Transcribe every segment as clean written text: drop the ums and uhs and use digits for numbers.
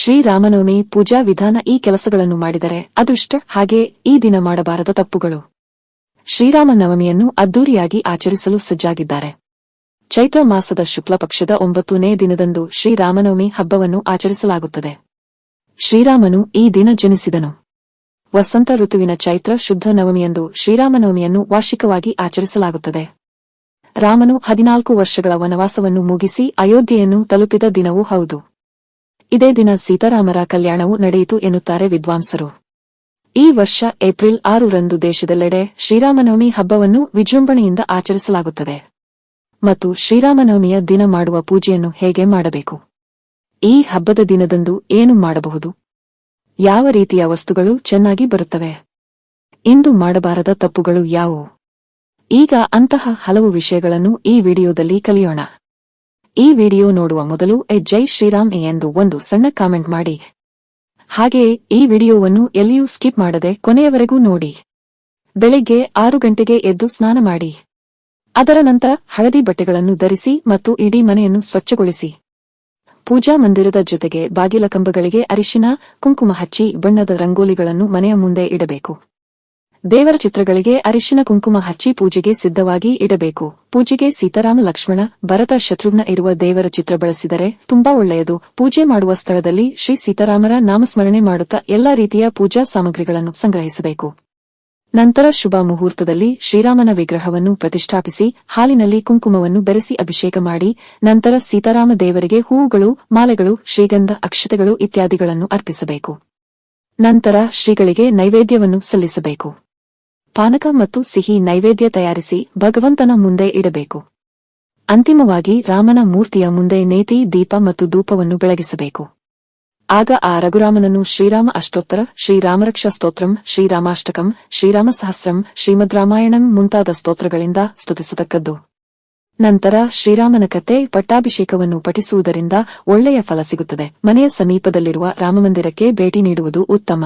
ಶ್ರೀರಾಮನವಮಿ ಪೂಜಾ ವಿಧಾನ ಈ ಕೆಲಸಗಳನ್ನು ಮಾಡಿದರೆ ಅದೃಷ್ಟ. ಹಾಗೆ ಈ ದಿನ ಮಾಡಬಾರದ ತಪ್ಪುಗಳು. ಶ್ರೀರಾಮನವಮಿಯನ್ನು ಅದ್ದೂರಿಯಾಗಿ ಆಚರಿಸಲು ಸಜ್ಜಾಗಿದ್ದಾರೆ. ಚೈತ್ರ ಮಾಸದ ಶುಕ್ಲ ಪಕ್ಷದ 9ನೇ ದಿನದಂದು ಶ್ರೀರಾಮನವಮಿ ಹಬ್ಬವನ್ನು ಆಚರಿಸಲಾಗುತ್ತದೆ. ಶ್ರೀರಾಮನು ಈ ದಿನ ಜನಿಸಿದನು. ವಸಂತ ಋತುವಿನ ಚೈತ್ರ ಶುದ್ಧ ನವಮಿಯಂದು ಶ್ರೀರಾಮನವಮಿಯನ್ನು ವಾರ್ಷಿಕವಾಗಿ ಆಚರಿಸಲಾಗುತ್ತದೆ. ರಾಮನು 14 ವರ್ಷಗಳ ವನವಾಸವನ್ನು ಮುಗಿಸಿ ಅಯೋಧ್ಯೆಯನ್ನು ತಲುಪಿದ ದಿನವೂ ಹೌದು. ಇದೇ ದಿನ ಸೀತಾರಾಮರ ಕಲ್ಯಾಣವೂ ನಡೆಯಿತು ಎನ್ನುತ್ತಾರೆ ವಿದ್ವಾಂಸರು. ಈ ವರ್ಷ ಏಪ್ರಿಲ್ 6ರಂದು ದೇಶದೆಲ್ಲೆಡೆ ಶ್ರೀರಾಮನವಮಿ ಹಬ್ಬವನ್ನು ವಿಜೃಂಭಣೆಯಿಂದ ಆಚರಿಸಲಾಗುತ್ತದೆ. ಮತ್ತು ಶ್ರೀರಾಮನವಮಿಯ ದಿನ ಮಾಡುವ ಪೂಜೆಯನ್ನು ಹೇಗೆ ಮಾಡಬೇಕು, ಈ ಹಬ್ಬದ ದಿನದಂದು ಏನು ಮಾಡಬಹುದು, ಯಾವ ರೀತಿಯ ವಸ್ತುಗಳು ಚೆನ್ನಾಗಿ ಬರುತ್ತವೆ, ಇಂದು ಮಾಡಬಾರದ ತಪ್ಪುಗಳು ಯಾವುವು, ಈಗ ಅಂತಹ ಹಲವು ವಿಷಯಗಳನ್ನು ಈ ವಿಡಿಯೋದಲ್ಲಿ ಕಲಿಯೋಣ. ಈ ವಿಡಿಯೋ ನೋಡುವ ಮೊದಲು ಜೈ ಶ್ರೀರಾಮ್ ಎಂದು ಒಂದು ಸಣ್ಣ ಕಾಮೆಂಟ್ ಮಾಡಿ. ಹಾಗೆಯೇ ಈ ವಿಡಿಯೋವನ್ನು ಎಲ್ಲಿಯೂ ಸ್ಕಿಪ್ ಮಾಡದೆ ಕೊನೆಯವರೆಗೂ ನೋಡಿ. ಬೆಳಿಗ್ಗೆ 6 ಗಂಟೆಗೆ ಎದ್ದು ಸ್ನಾನ ಮಾಡಿ. ಅದರ ನಂತರ ಹಳದಿ ಬಟ್ಟೆಗಳನ್ನು ಧರಿಸಿ ಮತ್ತು ಇಡೀ ಮನೆಯನ್ನು ಸ್ವಚ್ಛಗೊಳಿಸಿ. ಪೂಜಾ ಮಂದಿರದ ಜೊತೆಗೆ ಬಾಗಿಲ ಕಂಬಗಳಿಗೆ ಅರಿಶಿನ ಕುಂಕುಮ ಹಚ್ಚಿ ಬಣ್ಣದ ರಂಗೋಲಿಗಳನ್ನು ಮನೆಯ ಮುಂದೆ ಇಡಬೇಕು. ದೇವರ ಚಿತ್ರಗಳಿಗೆ ಅರಿಶಿನ ಕುಂಕುಮ ಹಚ್ಚಿ ಪೂಜೆಗೆ ಸಿದ್ಧವಾಗಿ ಇಡಬೇಕು. ಪೂಜೆಗೆ ಸೀತಾರಾಮ ಲಕ್ಷ್ಮಣ ಭರತ ಶತ್ರುಘ್ನ ಇರುವ ದೇವರ ಚಿತ್ರ ಬಳಸಿದರೆ ತುಂಬಾ ಒಳ್ಳೆಯದು. ಪೂಜೆ ಮಾಡುವ ಸ್ಥಳದಲ್ಲಿ ಶ್ರೀ ಸೀತಾರಾಮರ ನಾಮಸ್ಮರಣೆ ಮಾಡುತ್ತಾ ಎಲ್ಲಾ ರೀತಿಯ ಪೂಜಾ ಸಾಮಗ್ರಿಗಳನ್ನು ಸಂಗ್ರಹಿಸಬೇಕು. ನಂತರ ಶುಭ ಮುಹೂರ್ತದಲ್ಲಿ ಶ್ರೀರಾಮನ ವಿಗ್ರಹವನ್ನು ಪ್ರತಿಷ್ಠಾಪಿಸಿ ಹಾಲಿನಲ್ಲಿ ಕುಂಕುಮವನ್ನು ಬೆರೆಸಿ ಅಭಿಷೇಕ ಮಾಡಿ ನಂತರ ಸೀತಾರಾಮ ದೇವರಿಗೆ ಹೂವುಗಳು, ಮಾಲೆಗಳು, ಶ್ರೀಗಂಧ, ಅಕ್ಷತೆಗಳು ಇತ್ಯಾದಿಗಳನ್ನು ಅರ್ಪಿಸಬೇಕು. ನಂತರ ಶ್ರೀಗಳಿಗೆ ನೈವೇದ್ಯವನ್ನು ಸಲ್ಲಿಸಬೇಕು. ಪಾನಕ ಮತ್ತು ಸಿಹಿ ನೈವೇದ್ಯ ತಯಾರಿಸಿ ಭಗವಂತನ ಮುಂದೆ ಇಡಬೇಕು. ಅಂತಿಮವಾಗಿ ರಾಮನ ಮೂರ್ತಿಯ ಮುಂದೆ ನೇತಿ, ದೀಪ ಮತ್ತು ಧೂಪವನ್ನು ಬೆಳಗಿಸಬೇಕು. ಆಗ ಆ ರಘುರಾಮನನ್ನು ಶ್ರೀರಾಮ ಅಷ್ಟೋತ್ತರ, ಶ್ರೀರಾಮರಕ್ಷಾ ಸ್ತೋತ್ರಂ, ಶ್ರೀರಾಮಾಷ್ಟಕಂ, ಶ್ರೀರಾಮ ಸಹಸ್ರಂ, ಶ್ರೀಮದ್ ರಾಮಾಯಣಂ ಮುಂತಾದ ಸ್ತೋತ್ರಗಳಿಂದ ಸ್ತುತಿಸತಕ್ಕದ್ದು. ನಂತರ ಶ್ರೀರಾಮನ ಕಥೆ, ಪಟ್ಟಾಭಿಷೇಕವನ್ನು ಪಠಿಸುವುದರಿಂದ ಒಳ್ಳೆಯ ಫಲ ಸಿಗುತ್ತದೆ. ಮನೆಯ ಸಮೀಪದಲ್ಲಿರುವ ರಾಮಮಂದಿರಕ್ಕೆ ಭೇಟಿ ನೀಡುವುದು ಉತ್ತಮ.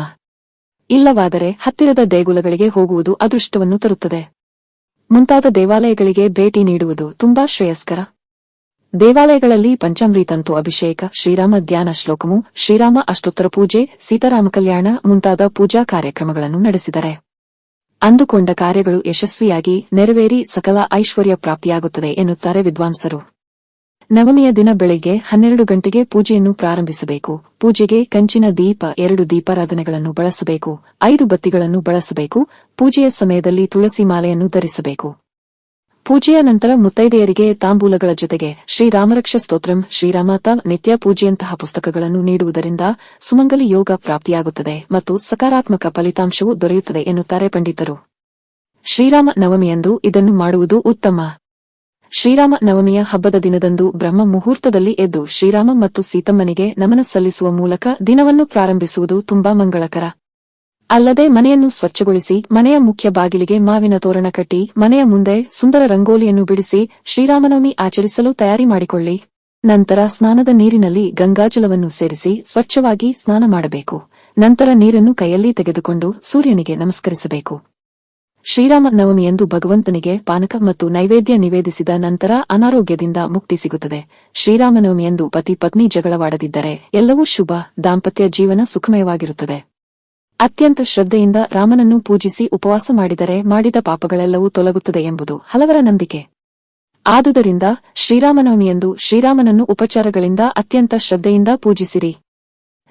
ಇಲ್ಲವಾದರೆ ಹತ್ತಿರದ ದೇಗುಲಗಳಿಗೆ ಹೋಗುವುದು ಅದೃಷ್ಟವನ್ನು ತರುತ್ತದೆ. ಮುಂತಾದ ದೇವಾಲಯಗಳಿಗೆ ಭೇಟಿ ನೀಡುವುದು ತುಂಬಾ ಶ್ರೇಯಸ್ಕರ. ದೇವಾಲಯಗಳಲ್ಲಿ ಪಂಚಾಮೃತಂತು ಅಭಿಷೇಕ, ಶ್ರೀರಾಮ ಧ್ಯಾನ ಶ್ಲೋಕಮು, ಶ್ರೀರಾಮ ಅಷ್ಟೋತ್ತರ ಪೂಜೆ, ಸೀತಾರಾಮ ಕಲ್ಯಾಣ ಮುಂತಾದ ಪೂಜಾ ಕಾರ್ಯಕ್ರಮಗಳನ್ನು ನಡೆಸಿದರೆ ಅಂದುಕೊಂಡ ಕಾರ್ಯಗಳು ಯಶಸ್ವಿಯಾಗಿ ನೆರವೇರಿ ಸಕಲ ಐಶ್ವರ್ಯ ಪ್ರಾಪ್ತಿಯಾಗುತ್ತದೆ ಎನ್ನುತ್ತಾರೆ ವಿದ್ವಾಂಸರು. ನವಮಿಯ ದಿನ ಬೆಳಿಗ್ಗೆ 12 ಗಂಟೆಗೆ ಪೂಜೆಯನ್ನು ಪ್ರಾರಂಭಿಸಬೇಕು. ಪೂಜೆಗೆ ಕಂಚಿನ ದೀಪ, 2 ದೀಪಾರಾಧನೆಗಳನ್ನು ಬಳಸಬೇಕು, 5 ಬತ್ತಿಗಳನ್ನು ಬಳಸಬೇಕು. ಪೂಜೆಯ ಸಮಯದಲ್ಲಿ ತುಳಸಿ ಮಾಲೆಯನ್ನು ಧರಿಸಬೇಕು. ಪೂಜೆಯ ನಂತರ ಮುತ್ತೈದೆಯರಿಗೆ ತಾಂಬೂಲಗಳ ಜೊತೆಗೆ ಶ್ರೀರಾಮರಕ್ಷ ಸ್ತೋತ್ರಂ, ಶ್ರೀರಾಮತ ನಿತ್ಯ ಪೂಜೆಯಂತಹ ಪುಸ್ತಕಗಳನ್ನು ನೀಡುವುದರಿಂದ ಸುಮಂಗಲಿ ಯೋಗ ಪ್ರಾಪ್ತಿಯಾಗುತ್ತದೆ ಮತ್ತು ಸಕಾರಾತ್ಮಕ ಫಲಿತಾಂಶವೂ ದೊರೆಯುತ್ತದೆ ಎನ್ನುತ್ತಾರೆ ಪಂಡಿತರು. ಶ್ರೀರಾಮ ನವಮಿಯಂದು ಇದನ್ನು ಮಾಡುವುದು ಉತ್ತಮ. ಶ್ರೀರಾಮ ನವಮಿಯ ಹಬ್ಬದ ದಿನದಂದು ಬ್ರಹ್ಮ ಮುಹೂರ್ತದಲ್ಲಿ ಎದ್ದು ಶ್ರೀರಾಮ ಮತ್ತು ಸೀತಮ್ಮನಿಗೆ ನಮನ ಸಲ್ಲಿಸುವ ಮೂಲಕ ದಿನವನ್ನು ಪ್ರಾರಂಭಿಸುವುದು ತುಂಬಾ ಮಂಗಳಕರ. ಅಲ್ಲದೆ ಮನೆಯನ್ನು ಸ್ವಚ್ಛಗೊಳಿಸಿ ಮನೆಯ ಮುಖ್ಯ ಬಾಗಿಲಿಗೆ ಮಾವಿನ ತೋರಣ ಕಟ್ಟಿ ಮನೆಯ ಮುಂದೆ ಸುಂದರ ರಂಗೋಲಿಯನ್ನು ಬಿಡಿಸಿ ಶ್ರೀರಾಮನವಮಿ ಆಚರಿಸಲು ತಯಾರಿ ಮಾಡಿಕೊಳ್ಳಿ. ನಂತರ ಸ್ನಾನದ ನೀರಿನಲ್ಲಿ ಗಂಗಾಜಲವನ್ನು ಸೇರಿಸಿ ಸ್ವಚ್ಛವಾಗಿ ಸ್ನಾನ ಮಾಡಬೇಕು. ನಂತರ ನೀರನ್ನು ಕೈಯಲ್ಲಿ ತೆಗೆದುಕೊಂಡು ಸೂರ್ಯನಿಗೆ ನಮಸ್ಕರಿಸಬೇಕು. ಶ್ರೀರಾಮ ನವಮಿಯಂದು ಭಗವಂತನಿಗೆ ಪಾನಕ ಮತ್ತು ನೈವೇದ್ಯ ನಿವೇದಿಸಿದ ನಂತರ ಅನಾರೋಗ್ಯದಿಂದ ಮುಕ್ತಿ ಸಿಗುತ್ತದೆ. ಶ್ರೀರಾಮನವಮಿಯಂದು ಪತಿ ಪತ್ನಿ ಜಗಳವಾಡದಿದ್ದರೆ ಎಲ್ಲವೂ ಶುಭ, ದಾಂಪತ್ಯ ಜೀವನ ಸುಖಮಯವಾಗಿರುತ್ತದೆ. ಅತ್ಯಂತ ಶ್ರದ್ಧೆಯಿಂದ ರಾಮನನ್ನು ಪೂಜಿಸಿ ಉಪವಾಸ ಮಾಡಿದರೆ ಮಾಡಿದ ಪಾಪಗಳೆಲ್ಲವೂ ತೊಲಗುತ್ತದೆ ಎಂಬುದು ಹಲವರ ನಂಬಿಕೆ. ಆದುದರಿಂದ ಶ್ರೀರಾಮನವಮಿಯಂದು ಶ್ರೀರಾಮನನ್ನು ಉಪಚಾರಗಳಿಂದ ಅತ್ಯಂತ ಶ್ರದ್ಧೆಯಿಂದ ಪೂಜಿಸಿರಿ.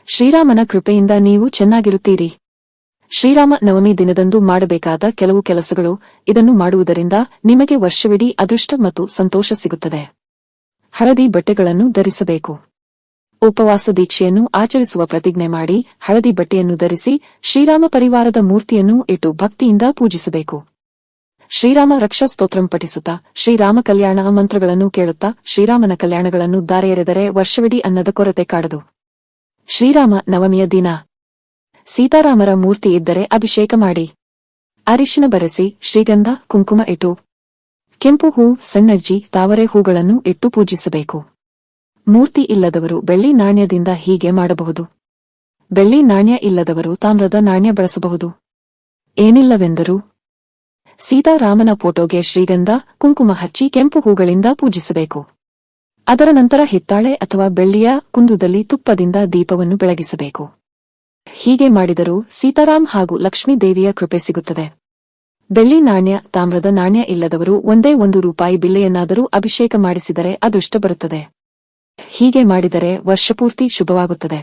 ಶ್ರೀರಾಮನ ಕೃಪೆಯಿಂದ ನೀವು ಚೆನ್ನಾಗಿರುತ್ತೀರಿ. ಶ್ರೀರಾಮ ನವಮಿ ದಿನದಂದು ಮಾಡಬೇಕಾದ ಕೆಲವು ಕೆಲಸಗಳು. ಇದನ್ನು ಮಾಡುವುದರಿಂದ ನಿಮಗೆ ವರ್ಷವಿಡೀ ಅದೃಷ್ಟ ಮತ್ತು ಸಂತೋಷ ಸಿಗುತ್ತದೆ. ಹಳದಿ ಬಟ್ಟೆಗಳನ್ನು ಧರಿಸಬೇಕು. ಉಪವಾಸ ದೀಕ್ಷೆಯನ್ನು ಆಚರಿಸುವ ಪ್ರತಿಜ್ಞೆ ಮಾಡಿ ಹಳದಿ ಬಟ್ಟೆಯನ್ನು ಧರಿಸಿ ಶ್ರೀರಾಮ ಪರಿವಾರದ ಮೂರ್ತಿಯನ್ನು ಇಟ್ಟು ಭಕ್ತಿಯಿಂದ ಪೂಜಿಸಬೇಕು. ಶ್ರೀರಾಮ ರಕ್ಷಾ ಸ್ತೋತ್ರಂ ಪಠಿಸುತ್ತಾ ಶ್ರೀರಾಮ ಕಲ್ಯಾಣ ಮಂತ್ರಗಳನ್ನು ಕೇಳುತ್ತಾ ಶ್ರೀರಾಮನ ಕಲ್ಯಾಣಗಳನ್ನು ದಾರೆ ಎರೆದರೆ ವರ್ಷವಿಡೀ ಅನ್ನದ ಕೊರತೆ ಕಾಡದು. ಶ್ರೀರಾಮ ನವಮಿಯ ದಿನ ಸೀತಾರಾಮರ ಮೂರ್ತಿ ಇದ್ದರೆ ಅಭಿಷೇಕ ಮಾಡಿ ಅರಿಶಿನ ಬರೆಸಿ ಶ್ರೀಗಂಧ ಕುಂಕುಮ ಇಟ್ಟು ಕೆಂಪು ಹೂ, ಸಣ್ಣಜ್ಜಿ, ತಾವರೆ ಹೂಗಳನ್ನು ಇಟ್ಟು ಪೂಜಿಸಬೇಕು. ಮೂರ್ತಿ ಇಲ್ಲದವರು ಬೆಳ್ಳಿ ನಾಣ್ಯದಿಂದ ಹೀಗೆ ಮಾಡಬಹುದು. ಬೆಳ್ಳಿ ನಾಣ್ಯ ಇಲ್ಲದವರು ತಾಮ್ರದ ನಾಣ್ಯ ಬಳಸಬಹುದು. ಏನಿಲ್ಲವೆಂದರೂ ಸೀತಾರಾಮನ ಫೋಟೋಗೆ ಶ್ರೀಗಂಧ ಕುಂಕುಮ ಹಚ್ಚಿ ಕೆಂಪು ಹೂಗಳಿಂದ ಪೂಜಿಸಬೇಕು. ಅದರ ನಂತರ ಹಿತ್ತಾಳೆ ಅಥವಾ ಬೆಳ್ಳಿಯ ಕುಂದುದಲ್ಲಿ ತುಪ್ಪದಿಂದ ದೀಪವನ್ನು ಬೆಳಗಿಸಬೇಕು. ಹೀಗೆ ಮಾಡಿದರೂ ಸೀತಾರಾಮ್ ಹಾಗೂ ಲಕ್ಷ್ಮೀ ದೇವಿಯ ಕೃಪೆ ಸಿಗುತ್ತದೆ. ಬೆಳ್ಳಿ ನಾಣ್ಯ, ತಾಮ್ರದ ನಾಣ್ಯ ಇಲ್ಲದವರು ಒಂದೇ ₹1 ಬಿಲ್ಲೆಯನ್ನಾದರೂ ಅಭಿಷೇಕ ಮಾಡಿಸಿದರೆ ಅದೃಷ್ಟ ಬರುತ್ತದೆ. ಹೀಗೆ ಮಾಡಿದರೆ ವರ್ಷಪೂರ್ತಿ ಶುಭವಾಗುತ್ತದೆ.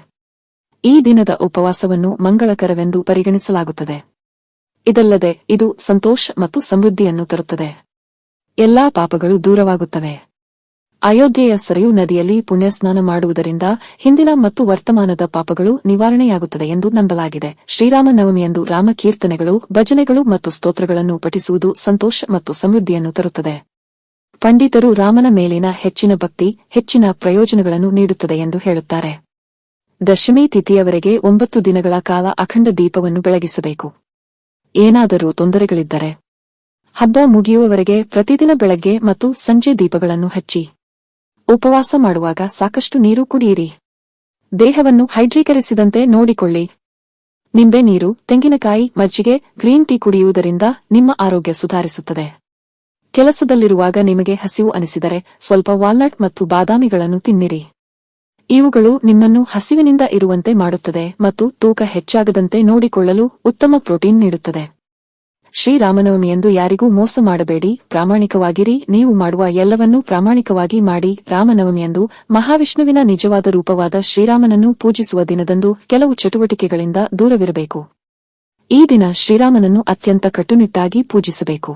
ಈ ದಿನದ ಉಪವಾಸವನ್ನು ಮಂಗಳಕರವೆಂದು ಪರಿಗಣಿಸಲಾಗುತ್ತದೆ. ಇದಲ್ಲದೆ ಇದು ಸಂತೋಷ ಮತ್ತು ಸಮೃದ್ಧಿಯನ್ನು ತರುತ್ತದೆ. ಎಲ್ಲಾ ಪಾಪಗಳು ದೂರವಾಗುತ್ತವೆ. ಅಯೋಧ್ಯೆಯ ಸರಯೂ ನದಿಯಲ್ಲಿ ಪುಣ್ಯಸ್ನಾನ ಮಾಡುವುದರಿಂದ ಹಿಂದಿನ ಮತ್ತು ವರ್ತಮಾನದ ಪಾಪಗಳು ನಿವಾರಣೆಯಾಗುತ್ತದೆ ಎಂದು ನಂಬಲಾಗಿದೆ. ಶ್ರೀರಾಮನವಮಿಯಂದು ರಾಮ ಕೀರ್ತನೆಗಳು, ಭಜನೆಗಳು ಮತ್ತು ಸ್ತೋತ್ರಗಳನ್ನು ಪಠಿಸುವುದು ಸಂತೋಷ ಮತ್ತು ಸಮೃದ್ಧಿಯನ್ನು ತರುತ್ತದೆ. ಪಂಡಿತರು ರಾಮನ ಮೇಲಿನ ಹೆಚ್ಚಿನ ಭಕ್ತಿ ಹೆಚ್ಚಿನ ಪ್ರಯೋಜನಗಳನ್ನು ನೀಡುತ್ತದೆ ಎಂದು ಹೇಳುತ್ತಾರೆ. ದಶಮಿ ತಿಥಿಯವರೆಗೆ 9 ದಿನಗಳ ಕಾಲ ಅಖಂಡ ದೀಪವನ್ನು ಬೆಳಗಿಸಬೇಕು. ಏನಾದರೂ ತೊಂದರೆಗಳಿದ್ದರೆ ಹಬ್ಬ ಮುಗಿಯುವವರೆಗೆ ಪ್ರತಿದಿನ ಬೆಳಗ್ಗೆ ಮತ್ತು ಸಂಜೆ ದೀಪಗಳನ್ನು ಹಚ್ಚಿ. ಉಪವಾಸ ಮಾಡುವಾಗ ಸಾಕಷ್ಟು ನೀರು ಕುಡಿಯಿರಿ. ದೇಹವನ್ನು ಹೈಡ್ರೀಕರಿಸಿದಂತೆ ನೋಡಿಕೊಳ್ಳಿ. ನಿಂಬೆ ನೀರು, ತೆಂಗಿನಕಾಯಿ, ಮಜ್ಜಿಗೆ, ಗ್ರೀನ್ ಟೀ ಕುಡಿಯುವುದರಿಂದ ನಿಮ್ಮ ಆರೋಗ್ಯ ಸುಧಾರಿಸುತ್ತದೆ. ಕೆಲಸದಲ್ಲಿರುವಾಗ ನಿಮಗೆ ಹಸಿವು ಅನಿಸಿದರೆ ಸ್ವಲ್ಪ ವಾಲ್ನಟ್ ಮತ್ತು ಬಾದಾಮಿಗಳನ್ನು ತಿನ್ನಿರಿ. ಇವುಗಳು ನಿಮ್ಮನ್ನು ಹಸಿವಿನಿಂದ ಇರುವಂತೆ ಮಾಡುತ್ತದೆ ಮತ್ತು ತೂಕ ಹೆಚ್ಚಾಗದಂತೆ ನೋಡಿಕೊಳ್ಳಲು ಉತ್ತಮ ಪ್ರೋಟೀನ್ ನೀಡುತ್ತದೆ. ಶ್ರೀರಾಮನವಮಿಯಂದು ಯಾರಿಗೂ ಮೋಸ ಮಾಡಬೇಡಿ, ಪ್ರಾಮಾಣಿಕವಾಗಿರಿ. ನೀವು ಮಾಡುವ ಎಲ್ಲವನ್ನೂ ಪ್ರಾಮಾಣಿಕವಾಗಿ ಮಾಡಿ. ರಾಮನವಮಿಯಂದು ಮಹಾವಿಷ್ಣುವಿನ ನಿಜವಾದ ರೂಪವಾದ ಶ್ರೀರಾಮನನ್ನು ಪೂಜಿಸುವ ದಿನದಂದು ಕೆಲವು ಚಟುವಟಿಕೆಗಳಿಂದ ದೂರವಿರಬೇಕು. ಈ ದಿನ ಶ್ರೀರಾಮನನ್ನು ಅತ್ಯಂತ ಕಟ್ಟುನಿಟ್ಟಾಗಿ ಪೂಜಿಸಬೇಕು.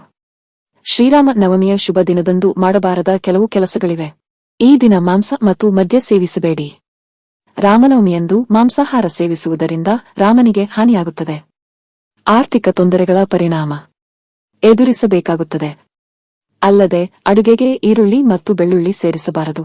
ಶ್ರೀರಾಮ ನವಮಿಯ ಶುಭ ದಿನದಂದು ಮಾಡಬಾರದ ಕೆಲವು ಕೆಲಸಗಳಿವೆ. ಈ ದಿನ ಮಾಂಸ ಮತ್ತು ಮದ್ಯ ಸೇವಿಸಬೇಡಿ. ರಾಮನವಮಿಯಂದು ಮಾಂಸಾಹಾರ ಸೇವಿಸುವುದರಿಂದ ರಾಮನಿಗೆ ಹಾನಿಯಾಗುತ್ತದೆ. ಆರ್ಥಿಕ ತೊಂದರೆಗಳ ಪರಿಣಾಮ ಎದುರಿಸಬೇಕಾಗುತ್ತದೆ. ಅಲ್ಲದೆ ಅಡುಗೆಗೆ ಈರುಳ್ಳಿ ಮತ್ತು ಬೆಳ್ಳುಳ್ಳಿ ಸೇರಿಸಬಾರದು.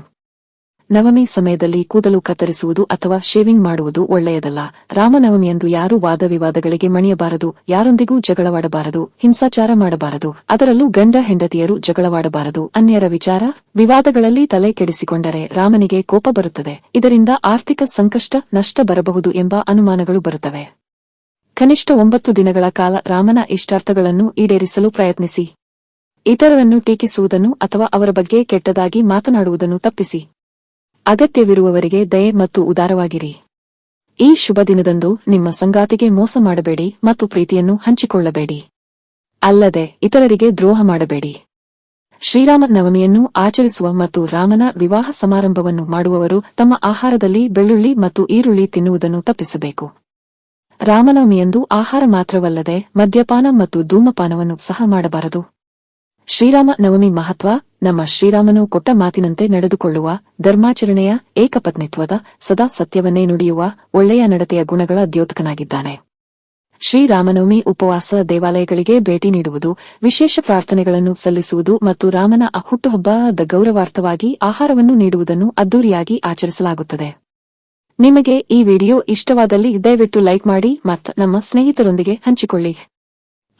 ನವಮಿ ಸಮಯದಲ್ಲಿ ಕೂದಲು ಕತ್ತರಿಸುವುದು ಅಥವಾ ಶೇವಿಂಗ್ ಮಾಡುವುದು ಒಳ್ಳೆಯದಲ್ಲ. ರಾಮನವಮಿಯಂದು ಯಾರೂ ವಾದವಿವಾದಗಳಿಗೆ ಮಣಿಯಬಾರದು, ಯಾರೊಂದಿಗೂ ಜಗಳವಾಡಬಾರದು, ಹಿಂಸಾಚಾರ ಮಾಡಬಾರದು. ಅದರಲ್ಲೂ ಗಂಡ ಹೆಂಡತಿಯರು ಜಗಳವಾಡಬಾರದು. ಅನ್ಯರ ವಿಚಾರ ವಿವಾದಗಳಲ್ಲಿ ತಲೆ ಕೆಡಿಸಿಕೊಂಡರೆ ರಾಮನಿಗೆ ಕೋಪ ಬರುತ್ತದೆ. ಇದರಿಂದ ಆರ್ಥಿಕ ಸಂಕಷ್ಟ, ನಷ್ಟ ಬರಬಹುದು ಎಂಬ ಅನುಮಾನಗಳು ಬರುತ್ತವೆ. ಕನಿಷ್ಠ 9 ದಿನಗಳ ಕಾಲ ರಾಮನ ಇಷ್ಟಾರ್ಥಗಳನ್ನು ಈಡೇರಿಸಲು ಪ್ರಯತ್ನಿಸಿ. ಇತರರನ್ನು ಟೀಕಿಸುವುದನ್ನು ಅಥವಾ ಅವರ ಬಗ್ಗೆ ಕೆಟ್ಟದಾಗಿ ಮಾತನಾಡುವುದನ್ನು ತಪ್ಪಿಸಿ. ಅಗತ್ಯವಿರುವವರಿಗೆ ದಯೆ ಮತ್ತು ಉದಾರವಾಗಿರಿ. ಈ ಶುಭ ದಿನದಂದು ನಿಮ್ಮ ಸಂಗಾತಿಗೆ ಮೋಸ ಮಾಡಬೇಡಿ ಮತ್ತು ಪ್ರೀತಿಯನ್ನು ಹಂಚಿಕೊಳ್ಳಬೇಡಿ. ಅಲ್ಲದೆ ಇತರರಿಗೆ ದ್ರೋಹ ಮಾಡಬೇಡಿ. ಶ್ರೀರಾಮ ನವಮಿಯನ್ನು ಆಚರಿಸುವ ಮತ್ತು ರಾಮನ ವಿವಾಹ ಸಮಾರಂಭವನ್ನು ಮಾಡುವವರು ತಮ್ಮ ಆಹಾರದಲ್ಲಿ ಬೆಳ್ಳುಳ್ಳಿ ಮತ್ತು ಈರುಳ್ಳಿ ತಿನ್ನುವುದನ್ನು ತಪ್ಪಿಸಬೇಕು. ರಾಮನವಮಿಯಂದು ಆಹಾರ ಮಾತ್ರವಲ್ಲದೆ ಮದ್ಯಪಾನ ಮತ್ತು ಧೂಮಪಾನವನ್ನು ಸಹ ಮಾಡಬಾರದು. ಶ್ರೀರಾಮ ನವಮಿ ಮಹತ್ವ: ನಮ್ಮ ಶ್ರೀರಾಮನು ಕೊಟ್ಟ ಮಾತಿನಂತೆ ನಡೆದುಕೊಳ್ಳುವ, ಧರ್ಮಾಚರಣೆಯ, ಏಕಪತ್ನಿತ್ವದ, ಸದಾ ಸತ್ಯವನ್ನೇ ನುಡಿಯುವ, ಒಳ್ಳೆಯ ನಡತೆಯ ಗುಣಗಳ ದ್ಯೋತಕನಾಗಿದ್ದಾನೆ. ಶ್ರೀರಾಮನವಮಿ ಉಪವಾಸ, ದೇವಾಲಯಗಳಿಗೆ ಭೇಟಿ ನೀಡುವುದು, ವಿಶೇಷ ಪ್ರಾರ್ಥನೆಗಳನ್ನು ಸಲ್ಲಿಸುವುದು ಮತ್ತು ರಾಮನ ಹುಟ್ಟುಹಬ್ಬದ ಗೌರವಾರ್ಥವಾಗಿ ಆಹಾರವನ್ನು ನೀಡುವುದನ್ನು ಅದ್ದೂರಿಯಾಗಿ ಆಚರಿಸಲಾಗುತ್ತದೆ. ನಿಮಗೆ ಈ ವಿಡಿಯೋ ಇಷ್ಟವಾದಲ್ಲಿ ದಯವಿಟ್ಟು ಲೈಕ್ ಮಾಡಿ ಮತ್ತು ನಮ್ಮ ಸ್ನೇಹಿತರೊಂದಿಗೆ ಹಂಚಿಕೊಳ್ಳಿ.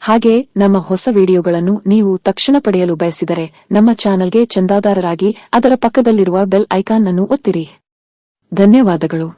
ಹಾಗೆ ನಮ್ಮ ಹೊಸ ವಿಡಿಯೋಗಳನ್ನು ನೀವು ತಕ್ಷಣ ಪಡೆಯಲು ಬಯಸಿದರೆ ನಮ್ಮ ಚಾನೆಲ್ಗೆ ಚಂದಾದಾರರಾಗಿ ಅದರ ಪಕ್ಕದಲ್ಲಿರುವ ಬೆಲ್ ಐಕಾನ್ ಅನ್ನು ಒತ್ತಿರಿ. ಧನ್ಯವಾದಗಳು.